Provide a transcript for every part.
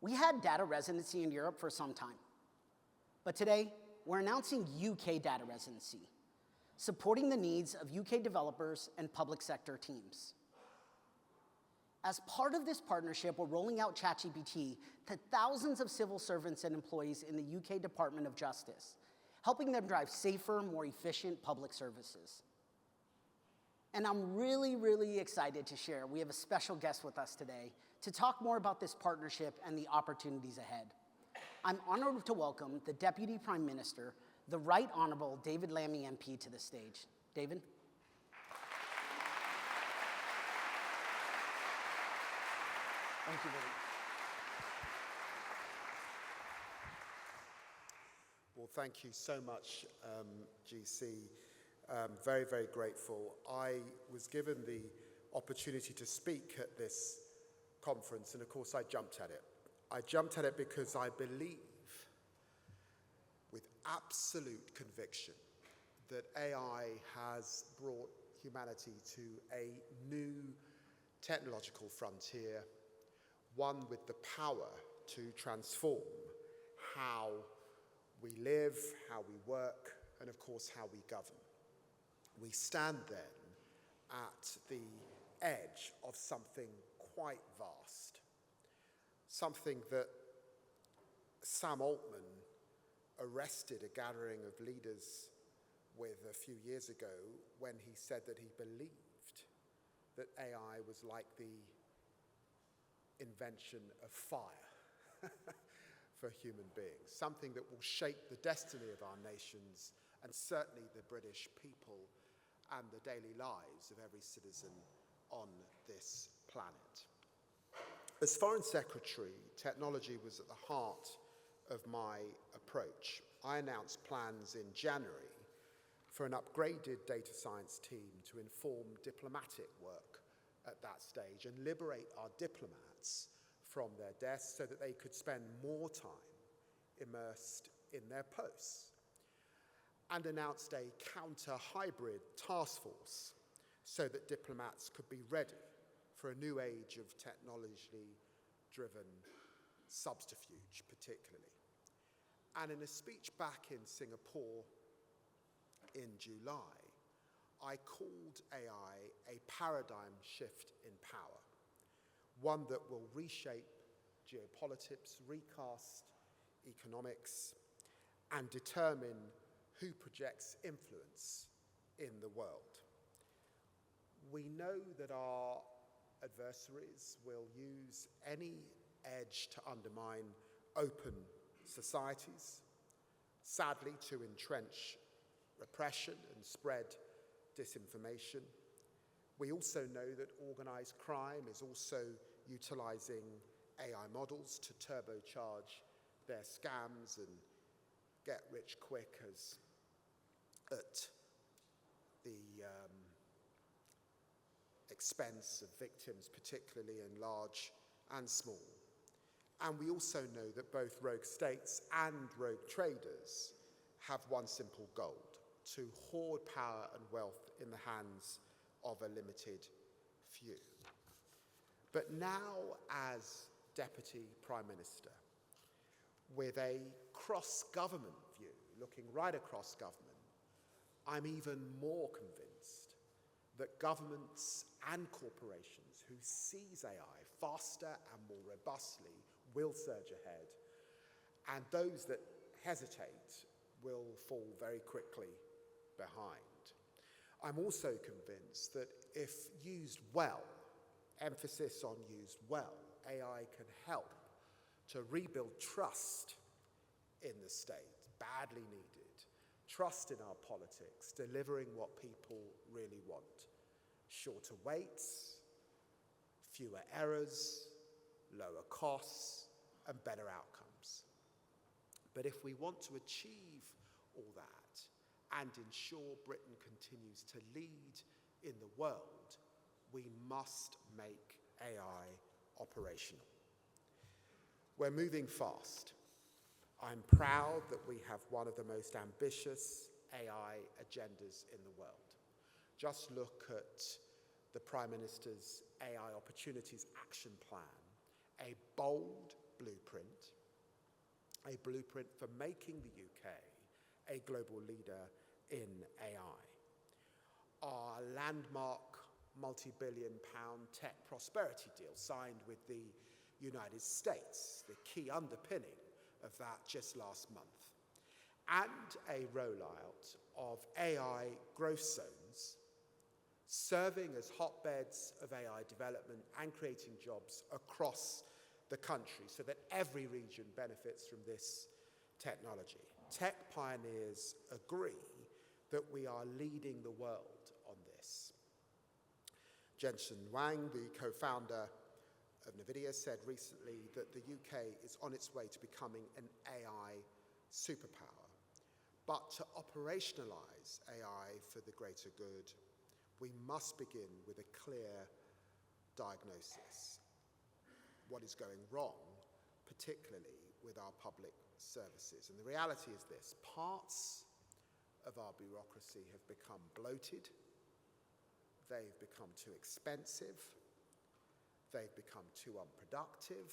We had data residency in Europe for some time, but today we're announcing UK data residency, supporting the needs of UK developers and public sector teams. As part of this partnership, we're rolling out ChatGPT to thousands of civil servants and employees in the UK Department of Justice, helping them drive safer, more efficient public services. And I'm really excited to share we have a special guest with us today to talk more about this partnership and the opportunities ahead. I'm honored to welcome the Deputy Prime Minister, the Right Honorable David Lammy MP, to the stage. David? Thank you, David. Well, thank you so much, GC. Very grateful. I was given the opportunity to speak at this conference, and of course I jumped at it. I jumped at it because I believe with absolute conviction that AI has brought humanity to a new technological frontier, one with the power to transform how we live, how we work, and of course how we govern. We stand then at the edge of something quite vast, something that Sam Altman arrested a gathering of leaders with a few years ago when he said that he believed that AI was like the invention of fire for human beings, something that will shape the destiny of our nations and certainly the British people and the daily lives of every citizen on this planet. As Foreign Secretary, technology was at the heart of my approach. I announced plans in January for an upgraded data science team to inform diplomatic work at that stage and liberate our diplomats from their desks so that they could spend more time immersed in their posts, and announced a counter-hybrid task force so that diplomats could be ready for a new age of technology-driven subterfuge, particularly. And in a speech back in Singapore in July, I called AI a paradigm shift in power, one that will reshape geopolitics, recast economics, and determine who projects influence in the world. We know that our adversaries will use any edge to undermine open societies, sadly to entrench repression and spread disinformation. We also know that organized crime is also utilizing AI models to turbocharge their scams and get rich quick at the expense of victims, particularly in large and small. And we also know that both rogue states and rogue traders have one simple goal: to hoard power and wealth in the hands of a limited few. But now, as Deputy Prime Minister, with a cross-government view, looking right across government, I'm even more convinced that governments and corporations who seize AI faster and more robustly will surge ahead, and those that hesitate will fall very quickly behind. I'm also convinced that if used well, emphasis on used well, AI can help to rebuild trust in the state, badly needed, trust in our politics, delivering what people really want. Shorter waits, fewer errors, lower costs, and better outcomes. But if we want to achieve all that and ensure Britain continues to lead in the world, we must make AI operational. We're moving fast. I'm proud that we have one of the most ambitious AI agendas in the world. Just look at the Prime Minister's AI Opportunities Action Plan, a bold, blueprint for making the UK a global leader in AI. Our landmark multi-billion-pound tech prosperity deal signed with the United States, the key underpinning of that just last month, and a rollout of AI growth zones, serving as hotbeds of AI development and creating jobs across the country so that every region benefits from this technology. Tech pioneers agree that we are leading the world on this. Jensen Huang, the co-founder of NVIDIA, said recently that the UK is on its way to becoming an AI superpower. But to operationalize AI for the greater good, we must begin with a clear diagnosis. What is going wrong, particularly with our public services? And the reality is this: parts of our bureaucracy have become bloated, they've become too expensive, they've become too unproductive,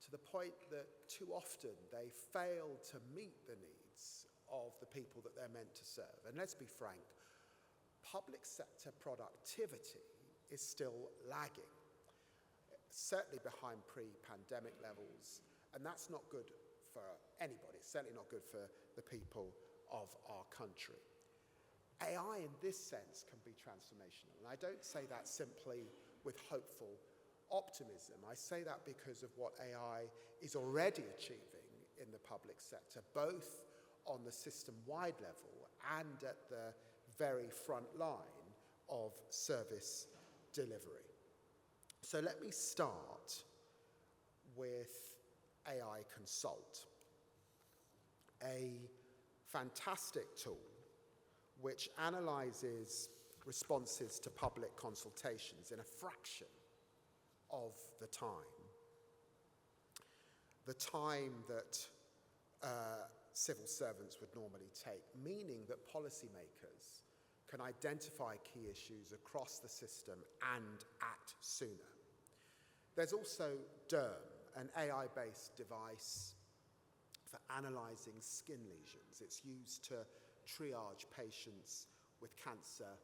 to the point that too often they fail to meet the needs of the people that they're meant to serve. And let's be frank, public sector productivity is still lagging, certainly behind pre-pandemic levels, and that's not good for anybody. It's certainly not good for the people of our country. AI in this sense can be transformational, and I don't say that simply with hopeful optimism. I say that because of what AI is already achieving in the public sector, both on the system-wide level and at the very front line of service delivery. So let me start with AI Consult, a fantastic tool which analyzes responses to public consultations in a fraction of the time that civil servants would normally take, meaning that policymakers can identify key issues across the system and act sooner. There's also DERM, an AI-based device for analysing skin lesions. It's used to triage patients with cancer,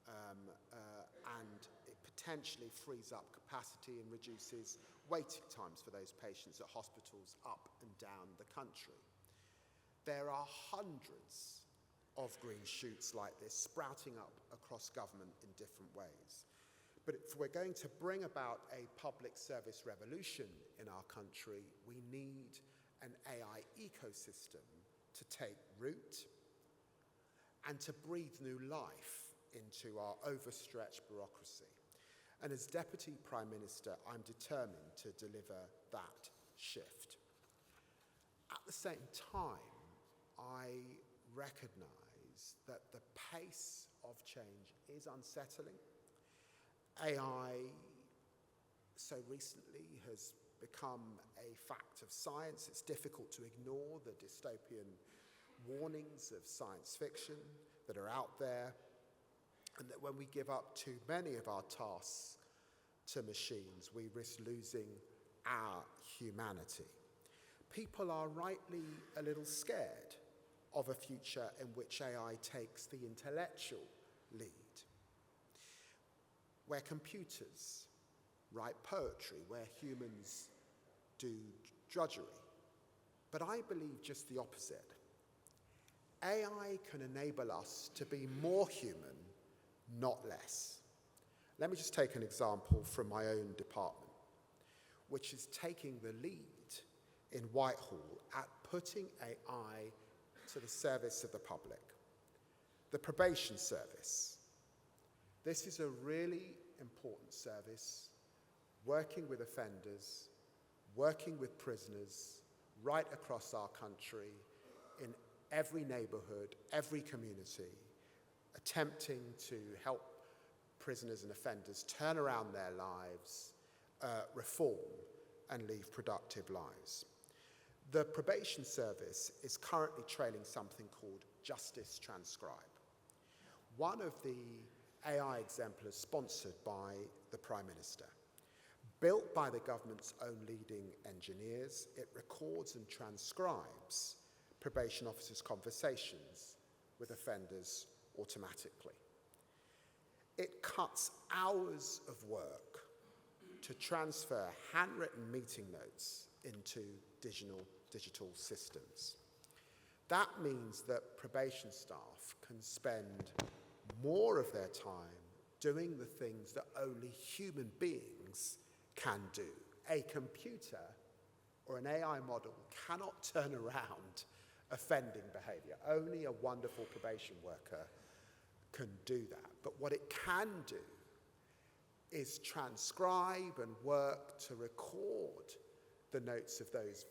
and it potentially frees up capacity and reduces waiting times for those patients at hospitals up and down the country. There are hundreds of green shoots like this sprouting up across government in different ways. But if we're going to bring about a public service revolution in our country, we need an AI ecosystem to take root and to breathe new life into our overstretched bureaucracy. And as Deputy Prime Minister, I'm determined to deliver that shift. At the same time, I recognise that the pace of change is unsettling. AI so recently has become a fact of science. It's difficult to ignore the dystopian warnings of science fiction that are out there, and that when we give up too many of our tasks to machines, we risk losing our humanity. People are rightly a little scared of a future in which AI takes the intellectual lead, where computers write poetry, where humans do drudgery. But I believe just the opposite. AI can enable us to be more human, not less. Let me just take an example from my own department, which is taking the lead in Whitehall at putting AI to the service of the public. The probation service. This is a really important service, working with offenders, working with prisoners right across our country, in every neighbourhood, every community, attempting to help prisoners and offenders turn around their lives, reform, and lead productive lives. The probation service is currently trailing something called Justice Transcribe, one of the AI exemplars sponsored by the Prime Minister. Built by the government's own leading engineers, it records and transcribes probation officers' conversations with offenders automatically. It cuts hours of work to transfer handwritten meeting notes into digital systems. That means that probation staff can spend more of their time doing the things that only human beings can do. A computer or an AI model cannot turn around offending behavior. Only a wonderful probation worker can do that. But what it can do is transcribe and work to record the notes of those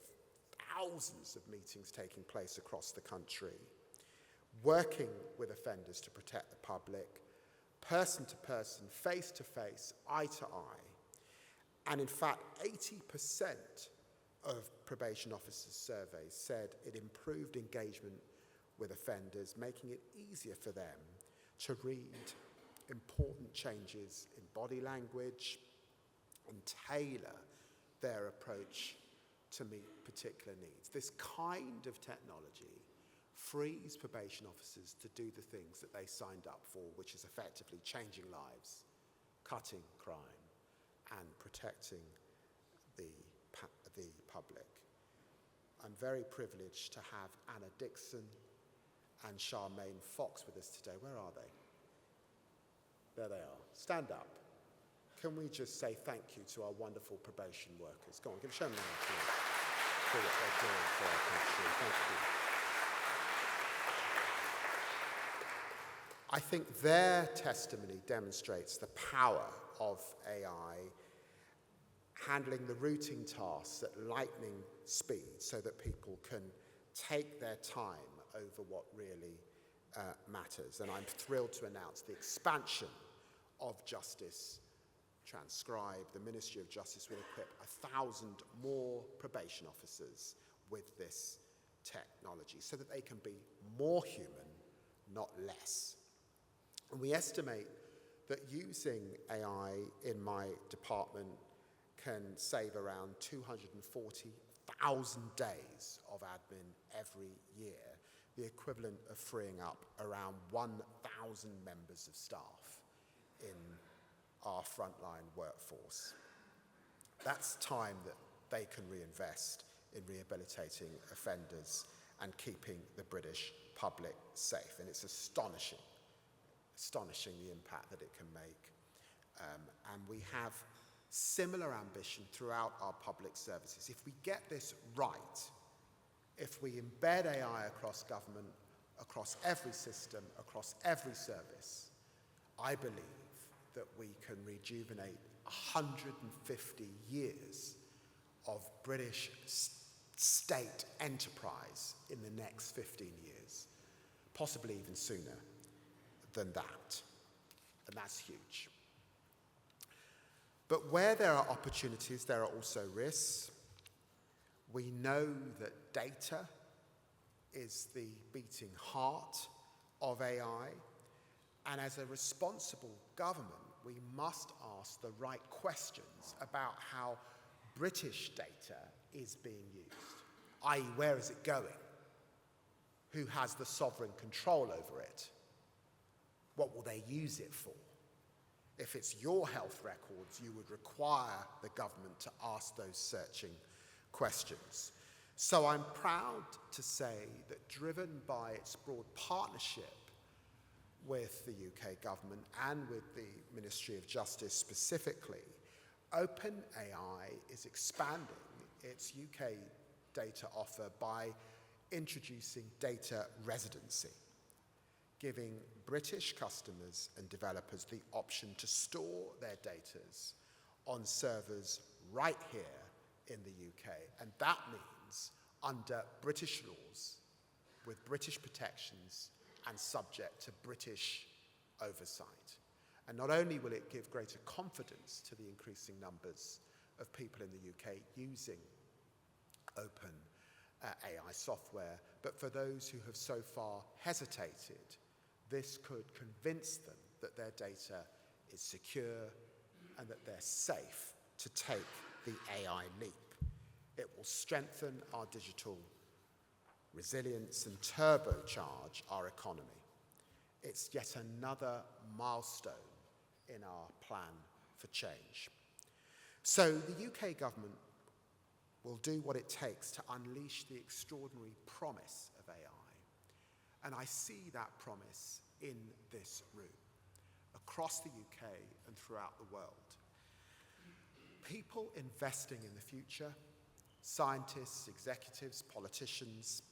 thousands of meetings taking place across the country, working with offenders to protect the public, person to person, face to face, eye to eye. And in fact, 80% of probation officers surveys said it improved engagement with offenders, making it easier for them to read important changes in body language and tailor their approach to meet particular needs. This kind of technology frees probation officers to do the things that they signed up for, which is effectively changing lives, cutting crime, and protecting the public. I'm very privileged to have Anna Dixon and Charmaine Fox with us today. Where are they? There they are. Stand up. Can we just say thank you to our wonderful probation workers? Go on, show them an applause for what they're doing for our country. Thank you. I think their testimony demonstrates the power of AI handling the routine tasks at lightning speed so that people can take their time over what really matters. And I'm thrilled to announce the expansion of Justice Transcribe. The Ministry of Justice will equip 1,000 more probation officers with this technology so that they can be more human, not less. And we estimate that using AI in my department can save around 240,000 days of admin every year, the equivalent of freeing up around 1,000 members of staff in our frontline workforce. That's time that they can reinvest in rehabilitating offenders and keeping the British public safe. And it's astonishing the impact that it can make. And we have similar ambition throughout our public services. If we get this right, if we embed AI across government, across every system, across every service, I believe that we can rejuvenate 150 years of British state enterprise in the next 15 years, possibly even sooner than that. And that's huge. But where there are opportunities, there are also risks. We know that data is the beating heart of AI. And as a responsible government, we must ask the right questions about how British data is being used, i.e., where is it going? Who has the sovereign control over it? What will they use it for? If it's your health records, you would require the government to ask those searching questions. So I'm proud to say that, driven by its broad partnership with the UK government and with the Ministry of Justice specifically, OpenAI is expanding its UK data offer by introducing data residency, giving British customers and developers the option to store their data on servers right here in the UK. And that means under British laws, with British protections and subject to British oversight. And not only will it give greater confidence to the increasing numbers of people in the UK using open AI software, but for those who have so far hesitated, this could convince them that their data is secure and that they're safe to take the AI leap. It will strengthen our digital resilience and turbocharge our economy. It's yet another milestone in our plan for change. So the UK government will do what it takes to unleash the extraordinary promise of AI. And I see that promise in this room, across the UK and throughout the world. People investing in the future, scientists, executives, politicians,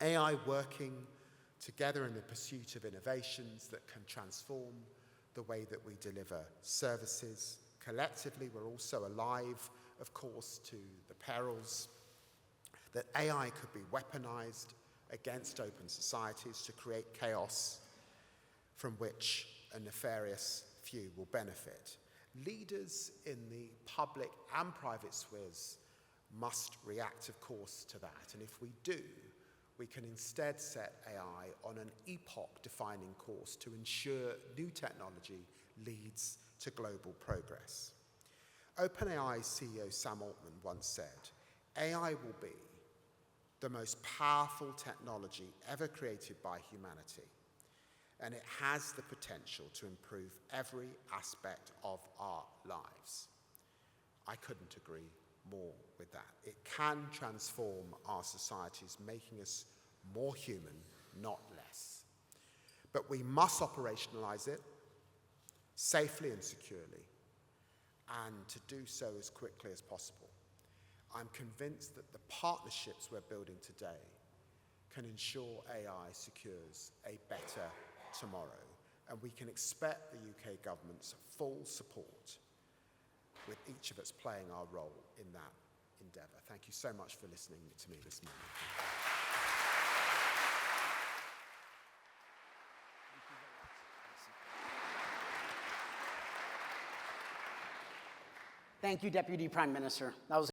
AI working together in the pursuit of innovations that can transform the way that we deliver services. Collectively, we're also alive, of course, to the perils that AI could be weaponized against open societies to create chaos from which a nefarious few will benefit. Leaders in the public and private spheres must react, of course, to that. And if we do, we can instead set AI on an epoch-defining course to ensure new technology leads to global progress. OpenAI CEO Sam Altman once said, AI will be the most powerful technology ever created by humanity, and it has the potential to improve every aspect of our lives. I couldn't agree more with that. It can transform our societies, making us more human, not less. But we must operationalize it safely and securely, and to do so as quickly as possible. I'm convinced that the partnerships we're building today can ensure AI secures a better tomorrow, and we can expect the UK government's full support, with each of us playing our role in that endeavour. Thank you so much for listening to me this morning. Thank you, Deputy Prime Minister. That was